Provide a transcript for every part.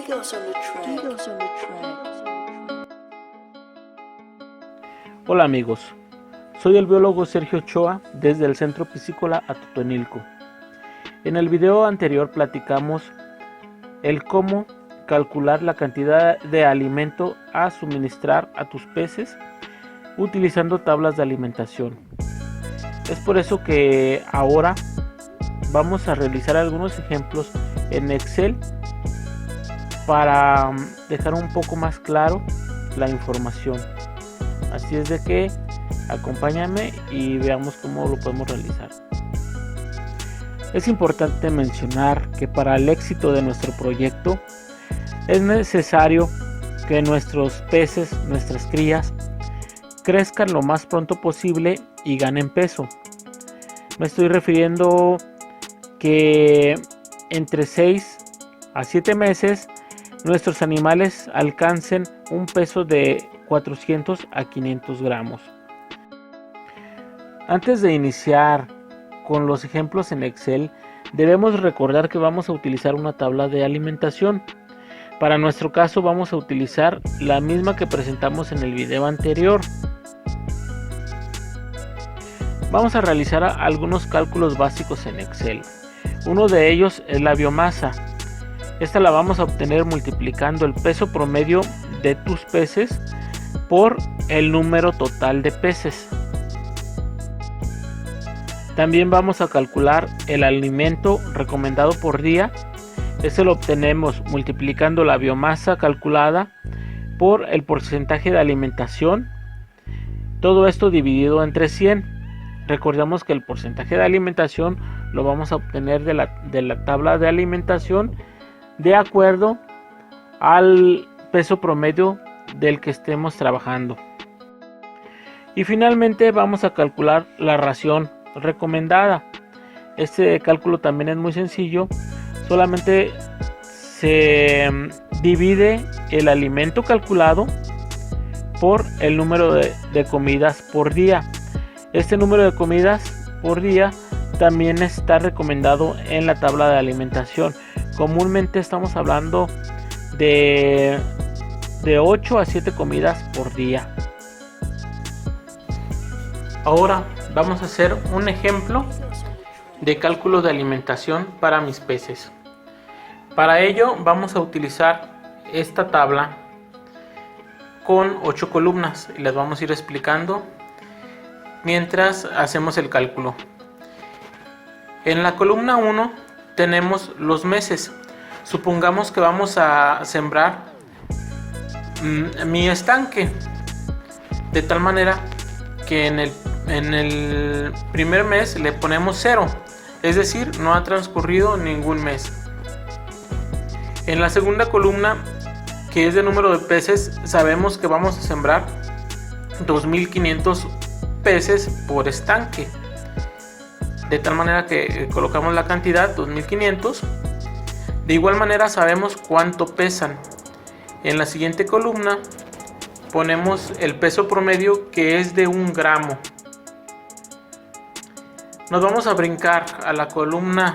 Gigos on the track. Gigos on the track. Hola amigos, soy el biólogo Sergio Ochoa desde el Centro Piscícola Atotonilco. En el video anterior platicamos el cómo calcular la cantidad de alimento a suministrar a tus peces utilizando tablas de alimentación. Es por eso que ahora vamos a realizar algunos ejemplos en Excel para dejar un poco más claro la información. Así es de que acompáñame y veamos cómo lo podemos realizar. Es importante mencionar que para el éxito de nuestro proyecto es necesario que nuestros peces, nuestras crías, crezcan lo más pronto posible y ganen peso. Me estoy refiriendo que entre 6 a 7 meses nuestros animales alcancen un peso de 400 a 500 gramos. Antes de iniciar con los ejemplos en Excel, debemos recordar que vamos a utilizar una tabla de alimentación. Para nuestro caso vamos a utilizar la misma que presentamos en el video anterior. Vamos a realizar algunos cálculos básicos en Excel. Uno de ellos es la biomasa. Esta la vamos a obtener multiplicando el peso promedio de tus peces por el número total de peces. También vamos a calcular el alimento recomendado por día. Este lo obtenemos multiplicando la biomasa calculada por el porcentaje de alimentación. Todo esto dividido entre 100. Recordemos que el porcentaje de alimentación lo vamos a obtener de la tabla de alimentación de acuerdo al peso promedio del que estemos trabajando. Y finalmente vamos a calcular la ración recomendada. Este cálculo también es muy sencillo, solamente se divide el alimento calculado por el número de comidas por día. Este número de comidas por día también está recomendado en la tabla de alimentación. Comúnmente estamos hablando de 8 a 7 comidas por día. Ahora vamos a hacer un ejemplo de cálculo de alimentación para mis peces. Para ello vamos a utilizar esta tabla con 8 columnas y las vamos a ir explicando mientras hacemos el cálculo. En la columna 1 tenemos los meses. Supongamos que vamos a sembrar mi estanque, de tal manera que en el primer mes le ponemos 0, es decir, no ha transcurrido ningún mes. En la segunda columna, que es de número de peces, sabemos que vamos a sembrar 2500 peces por estanque, de tal manera que colocamos la cantidad 2500. De igual manera sabemos cuánto pesan. En la siguiente columna ponemos el peso promedio, que es de 1 gramo. Nos vamos a brincar a la columna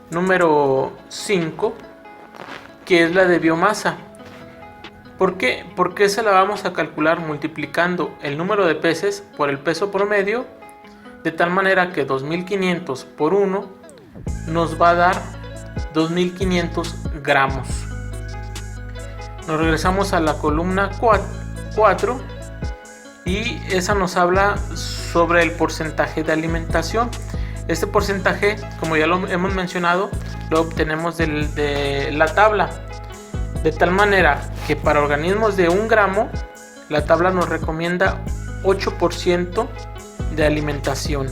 número 5, que es la de biomasa. ¿Por qué? Porque esa la vamos a calcular multiplicando el número de peces por el peso promedio, de tal manera que 2500 por 1 nos va a dar 2500 gramos. Nos regresamos a la columna 4 y esa nos habla sobre el porcentaje de alimentación. Este porcentaje, como ya lo hemos mencionado, lo obtenemos de la tabla, de tal manera que para organismos de 1 gramo la tabla nos recomienda 8% de alimentación.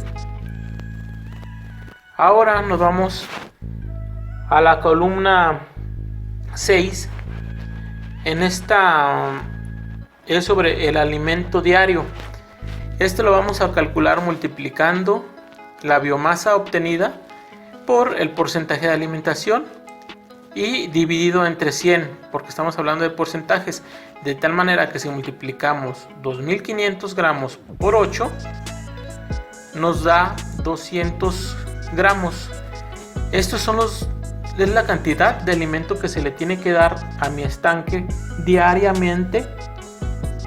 Ahora nos vamos a la columna 6. En esta es sobre el alimento diario. Este lo vamos a calcular multiplicando la biomasa obtenida por el porcentaje de alimentación y dividido entre 100, porque estamos hablando de porcentajes, de tal manera que si multiplicamos 2500 gramos por 8 nos da 200 gramos. Estos son es la cantidad de alimento que se le tiene que dar a mi estanque diariamente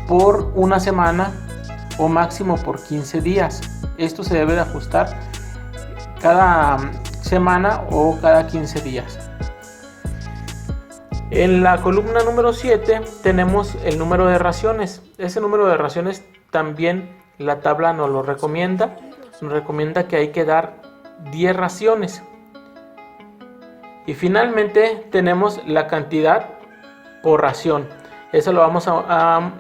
por una semana o máximo por 15 días. Esto se debe de ajustar cada semana o cada 15 días. En la columna número 7 tenemos el número de raciones. Ese número de raciones también la tabla nos lo recomienda. Nos recomienda que hay que dar 10 raciones. Y finalmente tenemos la cantidad por ración. Eso lo vamos a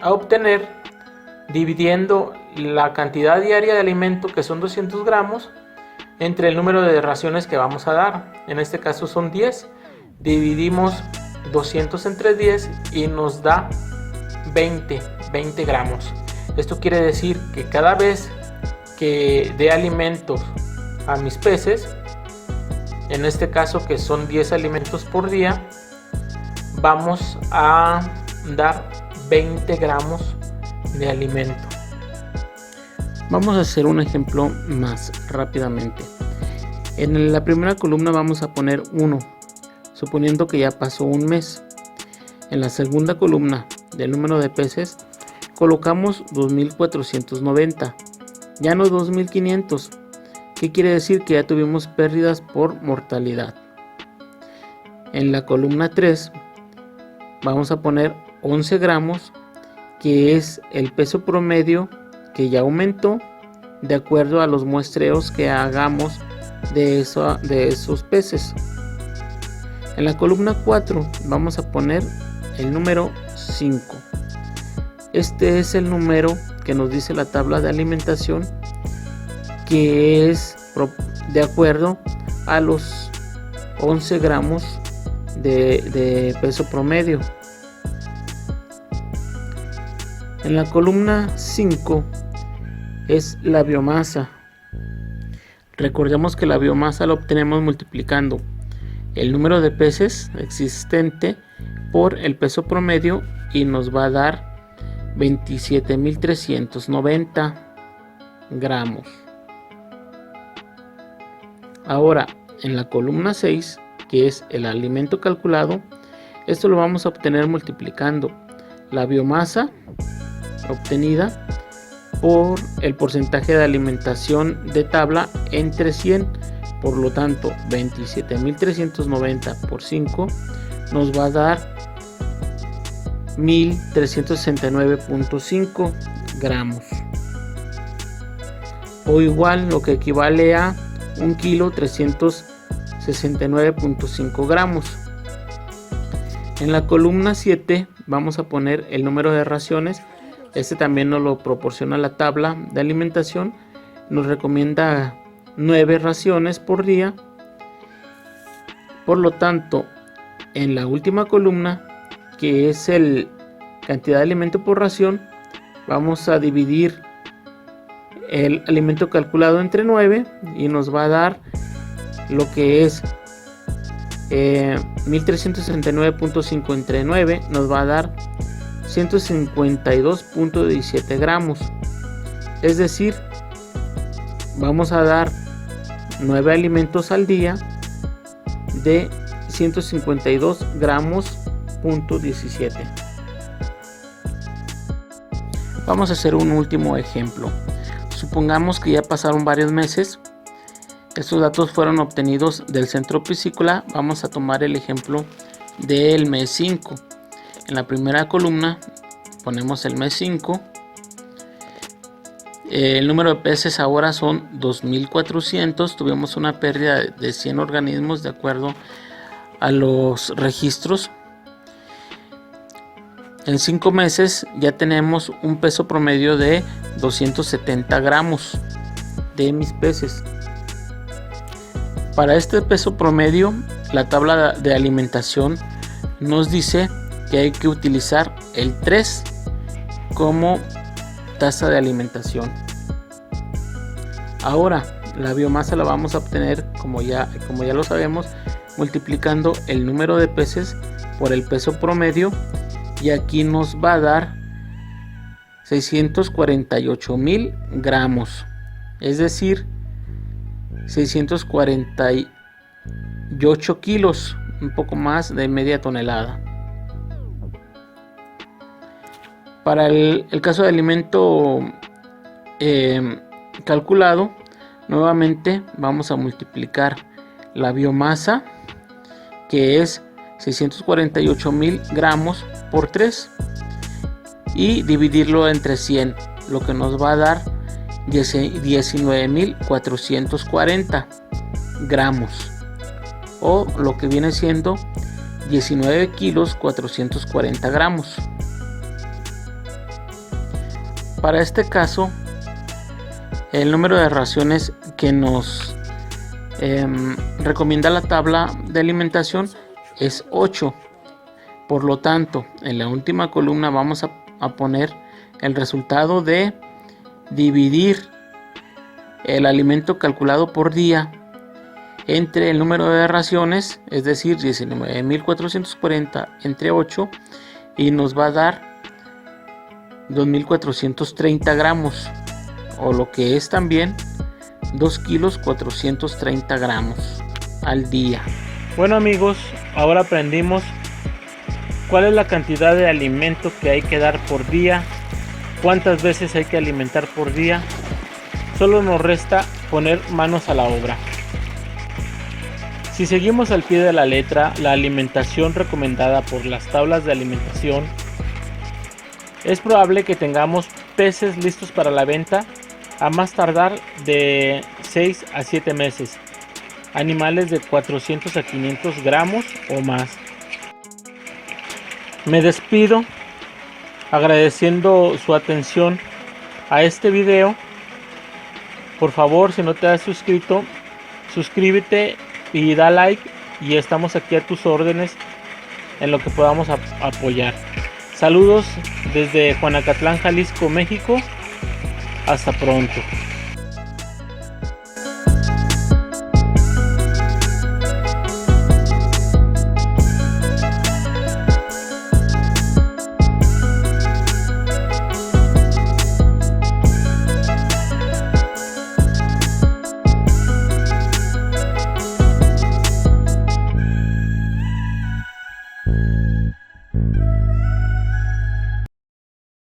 obtener dividiendo la cantidad diaria de alimento, que son 200 gramos, entre el número de raciones que vamos a dar. En este caso son 10. Dividimos 200 entre 10 y nos da 20 gramos. Esto quiere decir que cada vez que dé alimentos a mis peces, en este caso que son 10 alimentos por día, vamos a dar 20 gramos de alimento. Vamos a hacer un ejemplo más rápidamente. En la primera columna vamos a poner 1, suponiendo que ya pasó un mes. En la segunda columna del número de peces colocamos 2490, ya no 2500. ¿Qué quiere decir? Que ya tuvimos pérdidas por mortalidad. En la columna 3 vamos a poner 11 gramos, que es el peso promedio que ya aumentó de acuerdo a los muestreos que hagamos de esos peces. En la columna 4 vamos a poner el número 5. Este es el número que nos dice la tabla de alimentación, que es de acuerdo a los 11 gramos de peso promedio. En la columna 5 es la biomasa. Recordemos que la biomasa la obtenemos multiplicando el número de peces existente por el peso promedio y nos va a dar 27.390 gramos. Ahora, en la columna 6, que es el alimento calculado, esto lo vamos a obtener multiplicando la biomasa obtenida por el porcentaje de alimentación de tabla entre 100. Por lo tanto, 27.390 por 5 nos va a dar 1.369.5 gramos, o igual, lo que equivale a 1 kilo 369.5 gramos. En la columna 7 vamos a poner el número de raciones. Este también nos lo proporciona la tabla de alimentación. Nos recomienda 9 raciones por día. Por lo tanto, en la última columna, que es el cantidad de alimento por ración, vamos a dividir el alimento calculado entre 9 y nos va a dar lo que es 1.369.5 entre 9, nos va a dar 152.17 gramos. Es decir, vamos a dar 9 alimentos al día de 152 gramos punto 17. Vamos a hacer un último ejemplo. Supongamos que ya pasaron varios meses. Estos datos fueron obtenidos del centro piscícola. Vamos a tomar el ejemplo del mes 5. En la primera columna ponemos el mes 5. El número de peces ahora son 2.400. Tuvimos una pérdida de 100 organismos de acuerdo a los registros. En 5 meses ya tenemos un peso promedio de 270 gramos de mis peces. Para este peso promedio, la tabla de alimentación nos dice que hay que utilizar el 3 como tasa de alimentación. Ahora, la biomasa la vamos a obtener, como ya lo sabemos, multiplicando el número de peces por el peso promedio, y aquí nos va a dar 648.000 gramos, es decir, 648 8 kilos, un poco más de media tonelada. Para el caso de alimento calculado, nuevamente vamos a multiplicar la biomasa, que es 648,000 gramos, por 3 y dividirlo entre 100, lo que nos va a dar 19,440 gramos, o lo que viene siendo 19 kilos 440 gramos. Para este caso, el número de raciones que nos recomienda la tabla de alimentación es 8. Por lo tanto, en la última columna vamos a poner el resultado de dividir el alimento calculado por día entre el número de raciones, es decir, 19,440 entre 8, y nos va a dar 2,430 gramos, o lo que es también 2 kilos 430 gramos al día. Bueno amigos, ahora aprendimos cuál es la cantidad de alimento que hay que dar por día, cuántas veces hay que alimentar por día. Solo nos resta poner manos a la obra. Si seguimos al pie de la letra la alimentación recomendada por las tablas de alimentación, es probable que tengamos peces listos para la venta a más tardar de 6 a 7 meses, animales de 400 a 500 gramos o más. Me despido agradeciendo su atención a este video. Por favor, si no te has suscrito, suscríbete y da like, y estamos aquí a tus órdenes en lo que podamos apoyar. Saludos desde Juanacatlán, Jalisco, México. Hasta pronto.